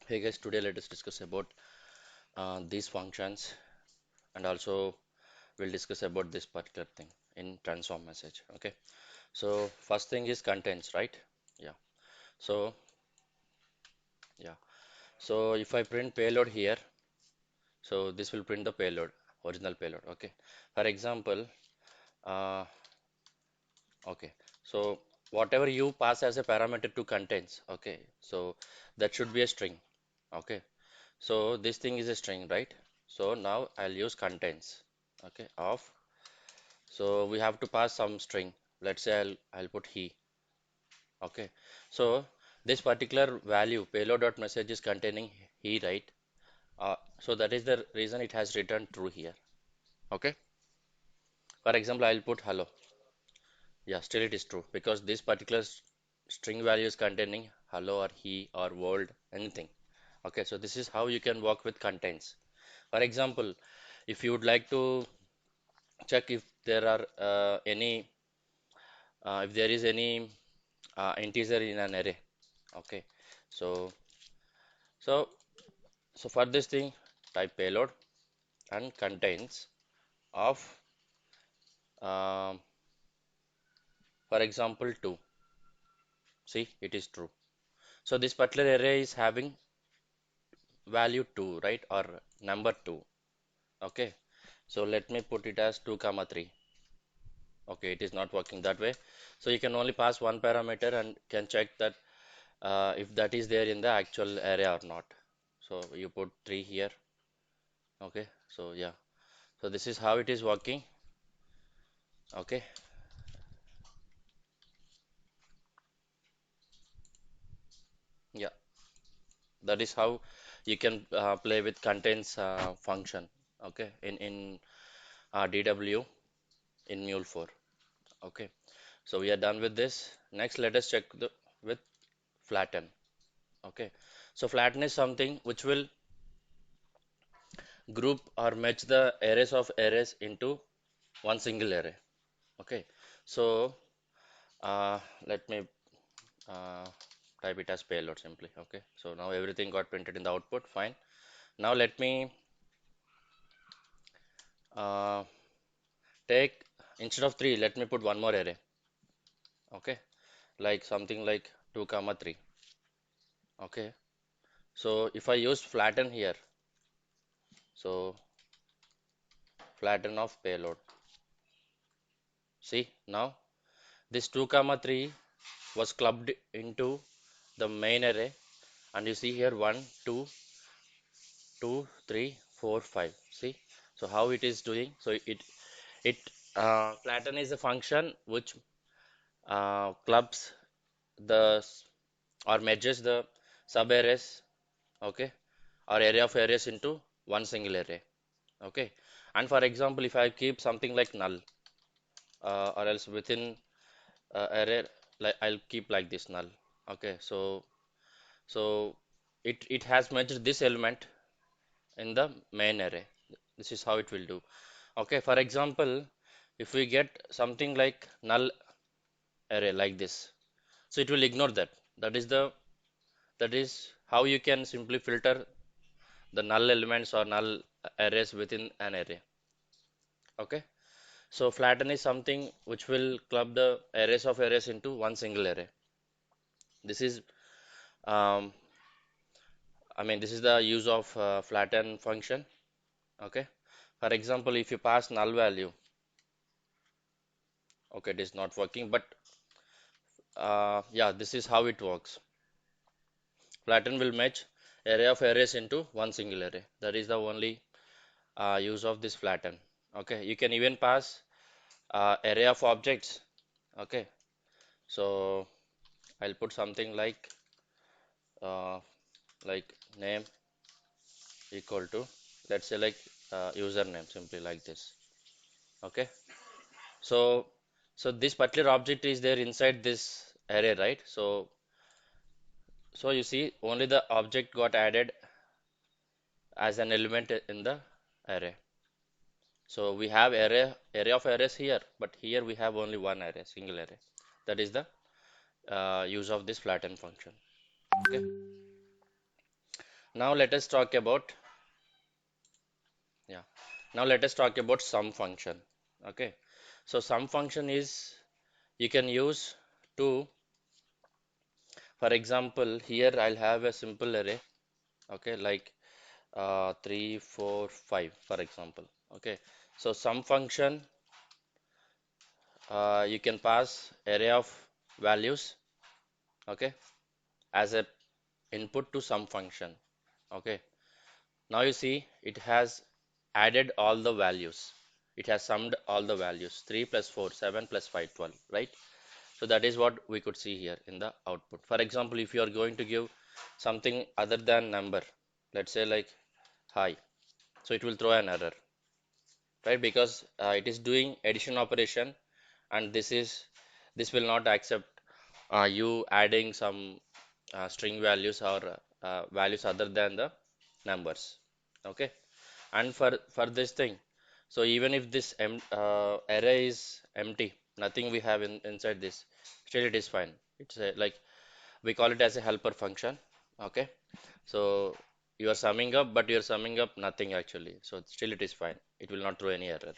Hey guys, today let us discuss about these functions, and also we'll discuss about this particular thing in transform message. Okay, so first thing is contents, right? Yeah. So yeah. So if I print payload here, so this will print the payload, original payload. Okay. For example, uh, okay. So whatever you pass as a parameter to contents, okay. So that should be a string. Okay. So this thing is a string, right? So now I'll use contents. Okay, of. So we have to pass some string. Let's say I'll put he. Okay. So this particular value payload.message is containing he, right? So that is the reason it has returned true here. Okay. For example, I'll put hello. Yeah, still it is true because this particular string value is containing hello or he or world, anything. Okay. So this is how you can work with contents. For example, if you would like to check if there are if there is any integer in an array. Okay, so so so for this thing, type payload and contains of um, for example 2. See, it is true. So this particular array is having value 2, right, or number 2. Okay, so let me put it as 2 comma 3. Okay, it is not working that way. So you can only pass one parameter and can check that if that is there in the actual array or not. So you put 3 here. Okay, so yeah, so this is how it is working. Okay, yeah, that is how you can play with contains function. Okay, in DW in Mule 4. Okay, so we are done with this. Next, let us check with flatten. Okay, so flatten is something which will group or match the arrays of arrays into one single array. Okay, so let me uh, type it as payload simply. Okay, so now everything got printed in the output. Fine. Now let me uh, take, instead of 3, let me put one more array. Okay, like something like 2 comma 3. Okay, so if I use flatten here, so flatten of payload. See, now this 2 comma 3 was clubbed into the main array, and you see here 1 2 2 3 4 5. See, so how it is doing. So it flatten is a function which clubs the or merges the sub arrays, okay, or area of arrays into one single array. Okay, and for example, if I keep something like null, or else within array, like I'll keep like this null. Okay, so it has merged this element in the main array. This is how it will do. Okay, for example, if we get something like null array like this, so it will ignore that. That is how you can simply filter the null elements or null arrays within an array. Okay, so flatten is something which will club the arrays of arrays into one single array. This is um, this is the use of flatten function. Okay, for example, if you pass null value, okay, it is not working, but yeah, this is how it works. Flatten will match array of arrays into one single array. That is the only use of this flatten. Okay, you can even pass array of objects. Okay, so I'll put something uh, like name equal to, let's say, like username, simply like this. Okay, so this particular object is there inside this array, right? So you see only the object got added as an element in the array. So we have array of arrays here, but here we have only one array, single array. That is the use of this flatten function. Okay. Now let us talk about, yeah, now let us talk about sum function. Okay, so sum function is you can use to, for example, here I'll have a simple array, okay, like 3 4 5 for example. Okay, so sum function, you can pass array of values, okay, as a input to some function. Okay, now you see it has added all the values, it has summed all the values, 3 plus 4 7 plus 5 12, right? So that is what we could see here in the output. For example, if you are going to give something other than number, let's say like hi, so it will throw an error, right? Because it is doing addition operation, and this will not accept you adding some string values or values other than the numbers. Okay, and for this thing, so even if this array is empty, nothing we have inside this, still it is fine. It's a, like we call it as a helper function. Okay, so you are summing up, but you are summing up nothing actually, so still it is fine, it will not throw any error.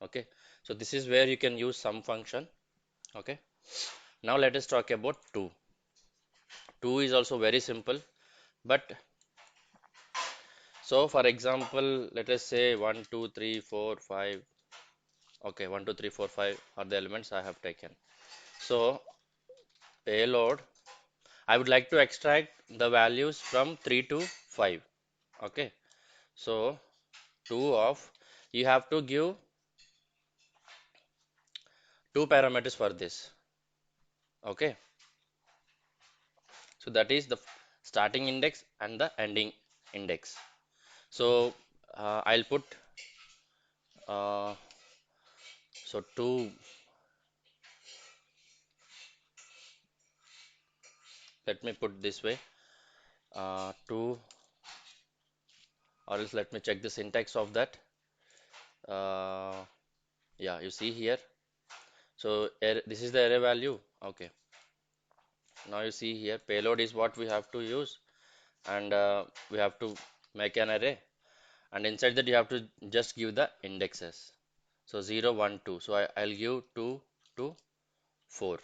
Okay, so this is where you can use sum function. Okay, now let us talk about 2. 2 is also very simple, but so for example, let us say 1 2 3 4 5. Okay, 1 2 3 4 5 are the elements I have taken. So payload, I would like to extract the values from 3 to 5. Okay, so 2 of, you have to give two parameters for this. Okay, so that is the starting index and the ending index. So I'll put uh, so 2, let me put this way, 2, or else let me check the syntax of that. uh, yeah, you see here, so this is the array value. Okay, now you see here payload is what we have to use, and we have to make an array, and inside that you have to just give the indexes. So 0 1 2, so I'll give 2 to 4.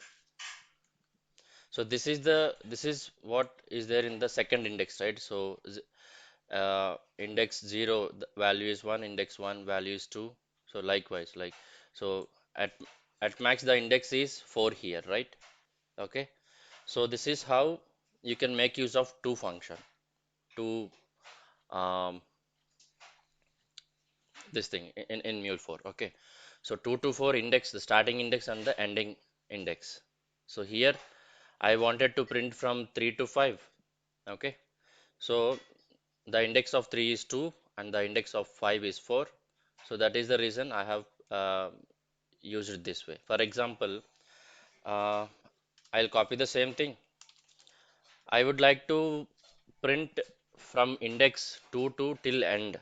So this is what is there in the second index, right? So index 0 the value is 1, index 1 value is 2, so likewise, like, so at max the index is 4 here, right? Okay, so this is how you can make use of two function to um, this thing in mule 4. Okay, so 2 to 4 index, the starting index and the ending index. So here I wanted to print from 3 to 5. Okay, so the index of 3 is 2 and the index of 5 is 4, so that is the reason I have used it this way. For example, uh, I'll copy the same thing. I would like to print from index 2 to till end.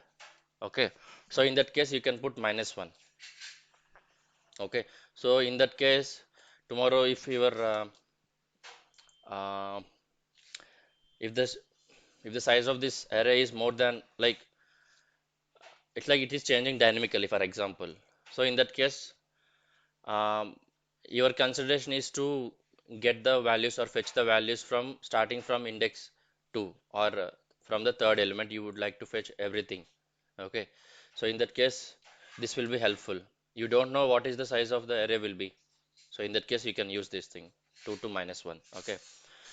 Okay, so in that case you can put -1. Okay, so in that case, tomorrow if your uh, if this if the size of this array is more than, like, it's like it is changing dynamically, for example, so in that case, um, your consideration is to get the values or fetch the values from starting from index 2, or from the third element you would like to fetch everything. Okay, so in that case this will be helpful. You don't know what is the size of the array will be, so in that case you can use this thing, 2 to -1. Okay,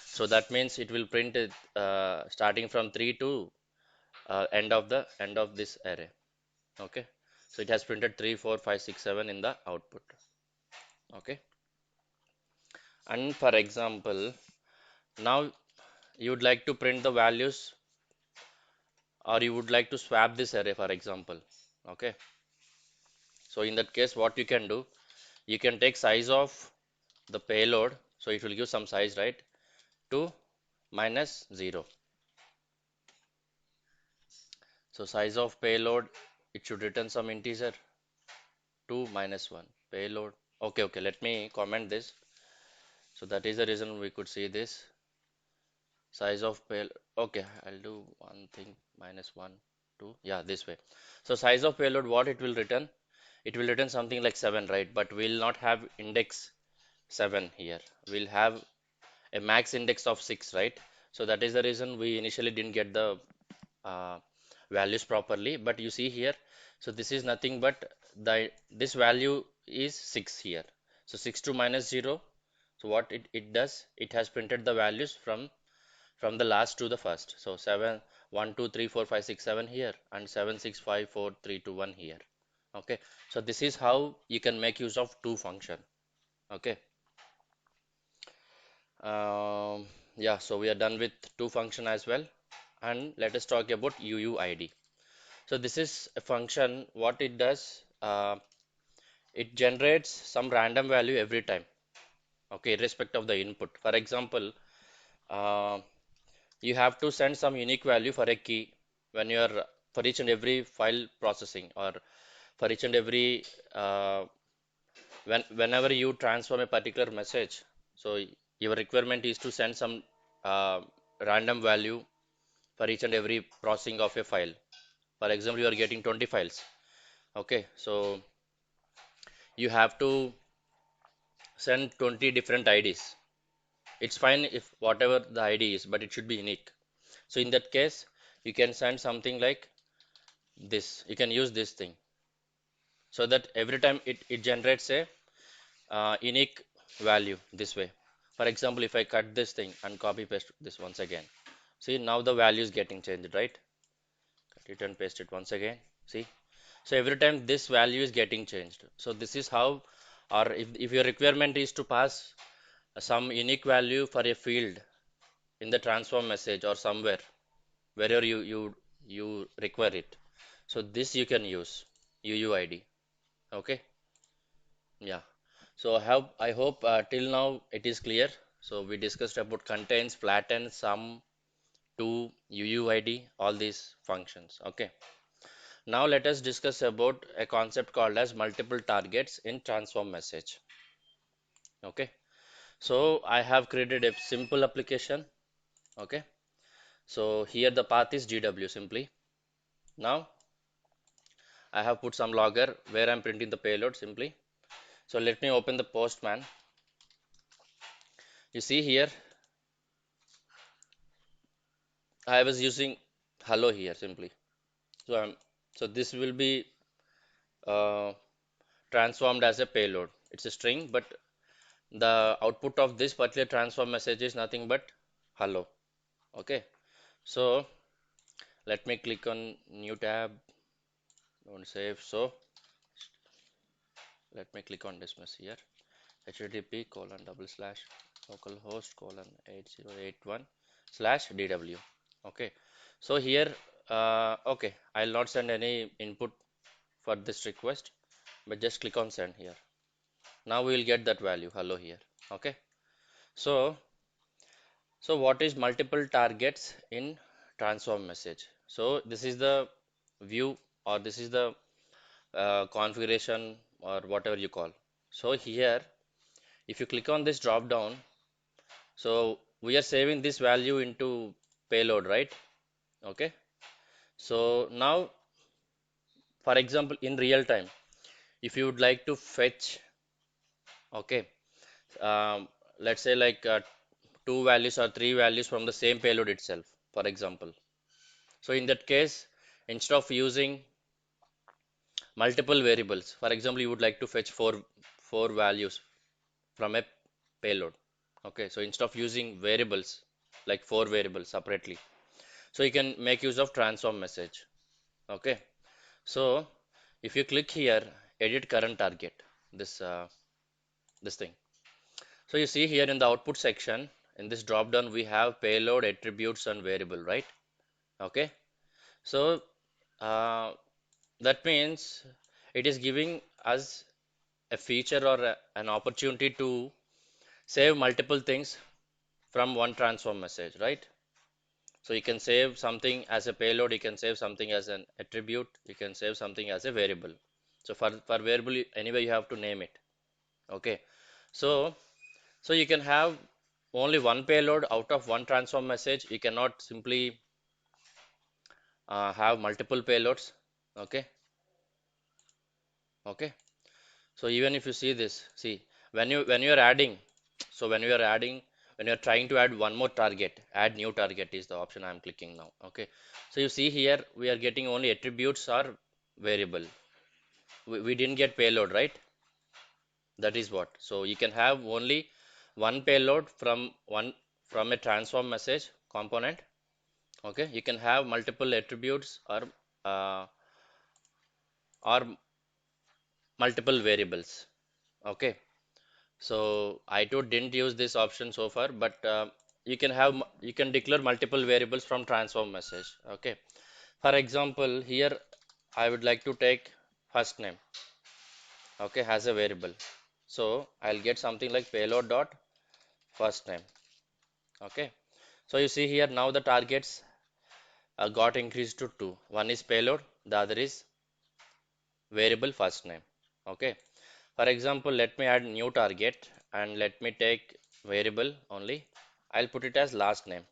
so that means it will print it starting from 3 to end of this array. Okay, so it has printed 3 4 5 6 7 in the output. Okay, and for example, now you would like to print the values, or you would like to swap this array, for example. Okay, so in that case what you can do, you can take size of the payload, so it will give some size, right, to -0. So size of payload, it should return some integer, to -1 payload. Okay, okay, let me comment this. So that is the reason we could see this. Size of payload. Okay, I'll do one thing, minus one, two. Yeah, this way. So size of payload, what it will return? It will return something like 7, right? But we'll not have index 7 here. We'll have a max index of 6, right? So that is the reason we initially didn't get the uh, values properly. But you see here, so this is nothing but this value is 6 here. So 6 to minus 0. So what it does, it has printed the values from the last to the first. So 7, 1, 2, 3, 4, 5, 6, 7 here, and 7, 6, 5, 4, 3, 2, 1 here. Okay, so this is how you can make use of to function. Okay, yeah, so we are done with to function as well, and let us talk about uuid. So this is a function. What it does, it generates some random value every time. Okay, irrespective of the input. For example, uh, you have to send some unique value for a key when you are for each and every file processing, or for each and every whenever you transform a particular message. So your requirement is to send some uh, random value for each and every processing of a file. For example, you are getting 20 files. Okay, so you have to send 20 different IDs. It's fine if whatever the ID is, but it should be unique. So in that case, you can send something like this. You can use this thing, so that every time it generates a unique value this way. For example, if I cut this thing and copy paste this once again, see now the value is getting changed, right? Cut it and paste it once again. See, so every time this value is getting changed. So this is how, or if your requirement is to pass some unique value for a field in the transform message or somewhere wherever you require it. So this you can use uuid. Okay, yeah. So I hope till now it is clear. So we discussed about contains, flatten, sum, to, uuid, all these functions. Okay. Now let us discuss about a concept called as multiple targets in transform message. Okay. So I have created a simple application. Okay. So here the path is GW simply. Now I have put some logger where I'm printing the payload simply. So let me open the postman. You see here I was using hello here simply. So so this will be uh, transformed as a payload. It's a string, but the output of this particular transform message is nothing but hello. Okay. So let me click on new tab. Don't save. So let me click on dismiss here. HTTP colon double slash localhost colon 8081 slash DW. Okay. So here, okay, I'll not send any input for this request, but just click on send here. Now we will get that value hello here. Okay. So what is multiple targets in transform message? So this is the view, or this is the configuration, or whatever you call. So here if you click on this drop down, so we are saving this value into payload, right? Okay. So now for example in real time, if you would like to fetch, okay, um, let's say like two values or three values from the same payload itself, for example. So in that case, instead of using multiple variables, for example, you would like to fetch four values from a payload. Okay, so instead of using variables like four variables separately, so you can make use of transform message. Okay, so if you click here, edit current target, this thing. So you see here in the output section, in this drop down, we have payload, attributes, and variable, right? Okay, so uh, that means it is giving us a feature, or an opportunity to save multiple things from one transform message, right? So you can save something as a payload, you can save something as an attribute, you can save something as a variable. So for variable, anyway, you have to name it. Okay. So you can have only one payload out of one transform message. You cannot simply have multiple payloads. Okay, okay. So even if you see this, see when you are adding, so when you are trying to add one more target, add new target is the option I am clicking now. Okay, so you see here we are getting only attributes or variable. We didn't get payload, right? That is what. So you can have only one payload from a transform message component. Okay, you can have multiple attributes uh, or multiple variables. Okay, so I too didn't use this option so far, but you can declare multiple variables from transform message. Okay, for example, here I would like to take first name. Okay, as a variable. So I'll get something like payload dot first name. Okay, so you see here now the targets got increased to two. One is payload, the other is variable first name. Okay, for example, let me add new target and let me take variable only. I'll put it as last name.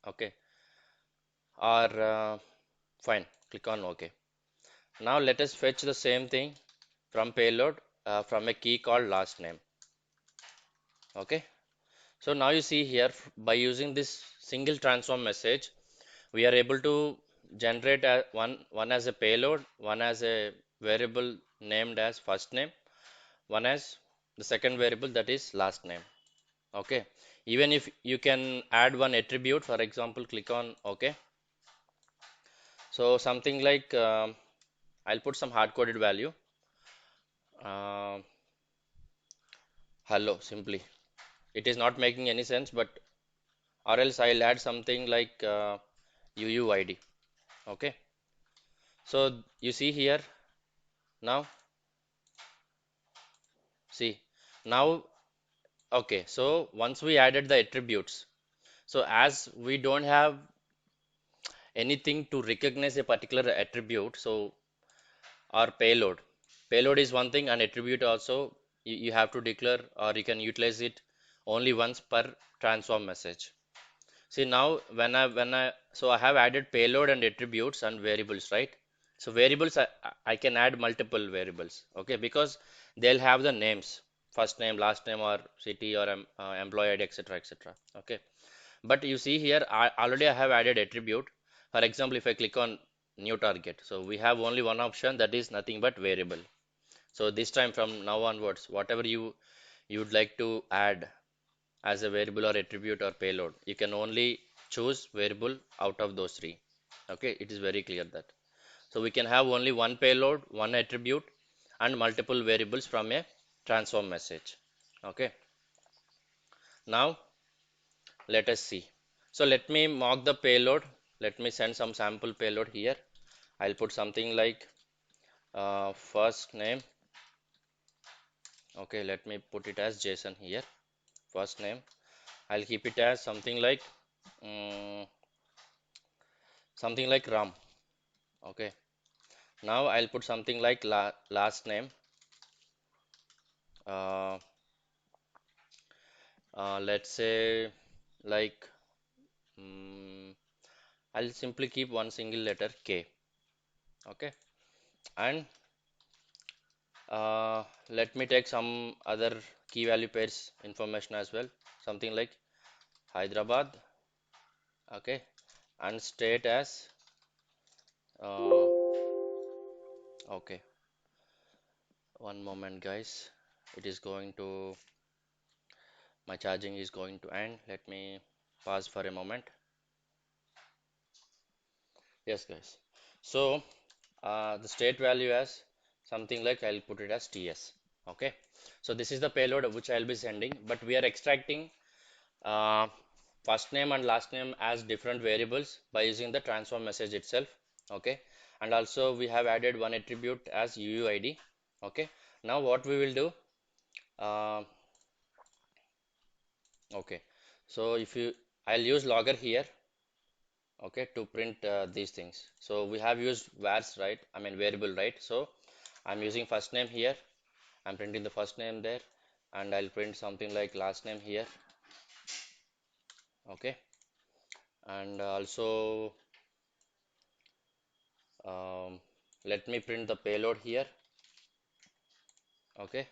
Okay, or fine, click on OK. Now let us fetch the same thing from payload from a key called last name. Okay, so now you see here by using this single transform message, we are able to generate one as a payload, one as a variable named as first name, one as the second variable that is last name. Okay, even if you can add one attribute, for example, click on OK. So something like I'll put some hard coded value, uh, hello simply. It is not making any sense, but or else I'll add something like uuid. Okay, so you see here now, see now. Okay, so once we added the attributes, so as we don't have anything to recognize a particular attribute, so our payload is one thing, and attribute also you have to declare or you can utilize it only once per transform message. See now when I so I have added payload and attributes and variables, right? So variables I can add multiple variables, okay, because they'll have the names, first name, last name, or city, or employee ID, etc., etc. Okay, but you see here I have added attribute. For example, if I click on new target, so we have only one option, that is nothing but variable. So this time from now onwards, whatever you would like to add as a variable or attribute or payload, you can only choose variable out of those three. Okay, it is very clear that. So we can have only one payload, one attribute, and multiple variables from a transform message. Okay, now let us see. So let me mock the payload. Let me send some sample payload here. I'll put something like first name. Okay, let me put it as JSON here. First name. I'll keep it as um, something like Ram. Okay. Now I'll put something like last name. Uh, let's say like I'll simply keep one single letter K. Okay. And let me take some other key value pairs information as well. Something like Hyderabad. Okay. And state as okay. One moment, guys. It is going to my charging is going to end. Let me pause for a moment. Yes, guys. So the state value as something like I'll put it as TS. Okay. So this is the payload which I'll be sending, but we are extracting uh, first name and last name as different variables by using the transform message itself. Okay. And also we have added one attribute as uuid. Okay. Now what we will do, uh, okay. So if you I'll use logger here, okay, to print these things. So we have used vars, right? I mean variable, right? So I'm using first name here. I'm printing the first name there, and I'll print something like last name here. Okay, and also um, let me print the payload here. Okay,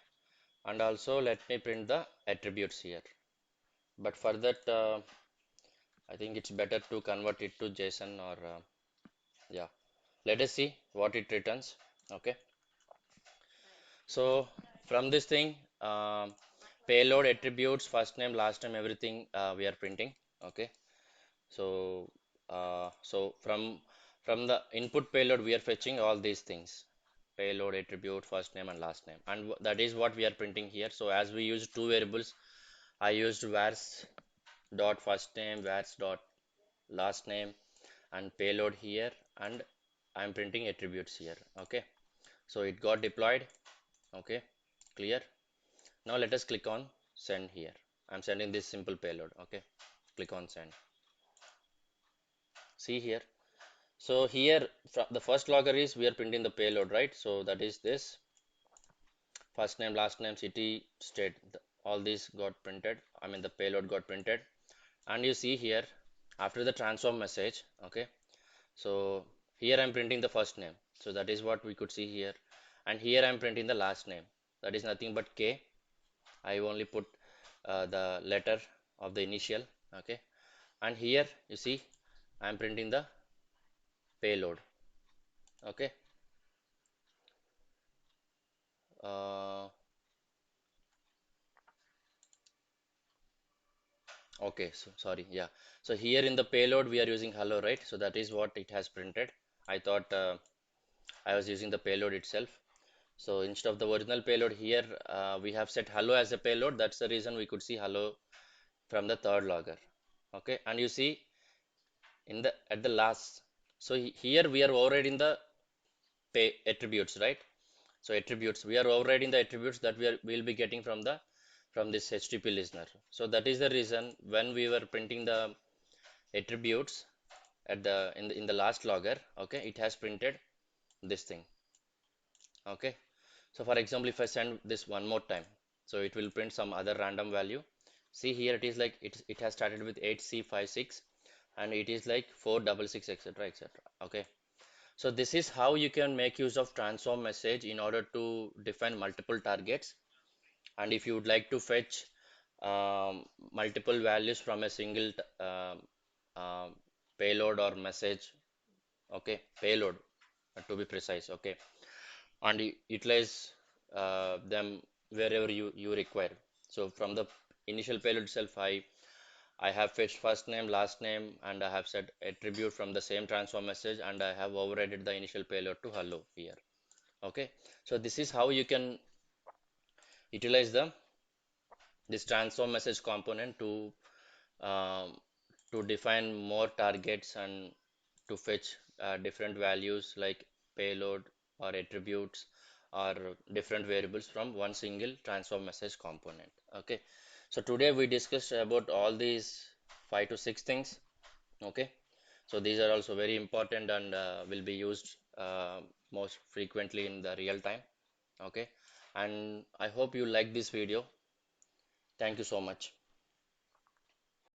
and also let me print the attributes here. But for that, I think it's better to convert it to JSON or yeah. Let us see what it returns. Okay, so from this thing, payload attributes, first name, last name, everything we are printing. Okay, so from the input payload we are fetching all these things: payload attribute, first name and last name, and that is what we are printing here. So as we use two variables, I used vars dot first name, vars dot last name, and payload here, and I'm printing attributes here. Okay, so it got deployed. Okay, clear. Now let us click on send here. I'm sending this simple payload. Okay, click on send. See here. So here the first logger is we are printing the payload, right? So that is this first name, last name, city, state. All these got printed. I mean the payload got printed. And you see here after the transform message. Okay, so here I'm printing the first name. So that is what we could see here. And here I'm printing the last name. That is nothing but K. I only put the letter of the initial. Okay, and here you see I'm printing the payload. Okay, uh, okay, so sorry, yeah. So here in the payload we are using hello, right? So that is what it has printed. I thought I was using the payload itself. So instead of the original payload here, we have set hello as a payload. That's the reason we could see hello from the third logger. Okay, and you see in the at the last. So here we are overriding the pay attributes, right? So attributes, we are overriding the attributes that will be getting from this HTTP listener. So that is the reason when we were printing the attributes at the last logger, okay, it has printed this thing. Okay, so for example, if I send this one more time, so it will print some other random value. See here, it is like it has started with 8C56 and it is like 466, etc., etc. Okay, so this is how you can make use of transform message in order to define multiple targets. And if you would like to fetch multiple values from a single um, payload or message, okay, payload to be precise, okay, and utilize them wherever you require. So from the initial payload itself, I have fetched first name, last name, and I have set attribute from the same transform message, and I have overridden the initial payload to hello here. Okay, so this is how you can utilize this transform message component um, to define more targets and to fetch different values like payload or attributes or different variables from one single transform message component. Okay, so today we discussed about all these 5 to 6 things. Okay, so these are also very important and will be used most frequently in the real time. Okay, and I hope you like this video. Thank you so much.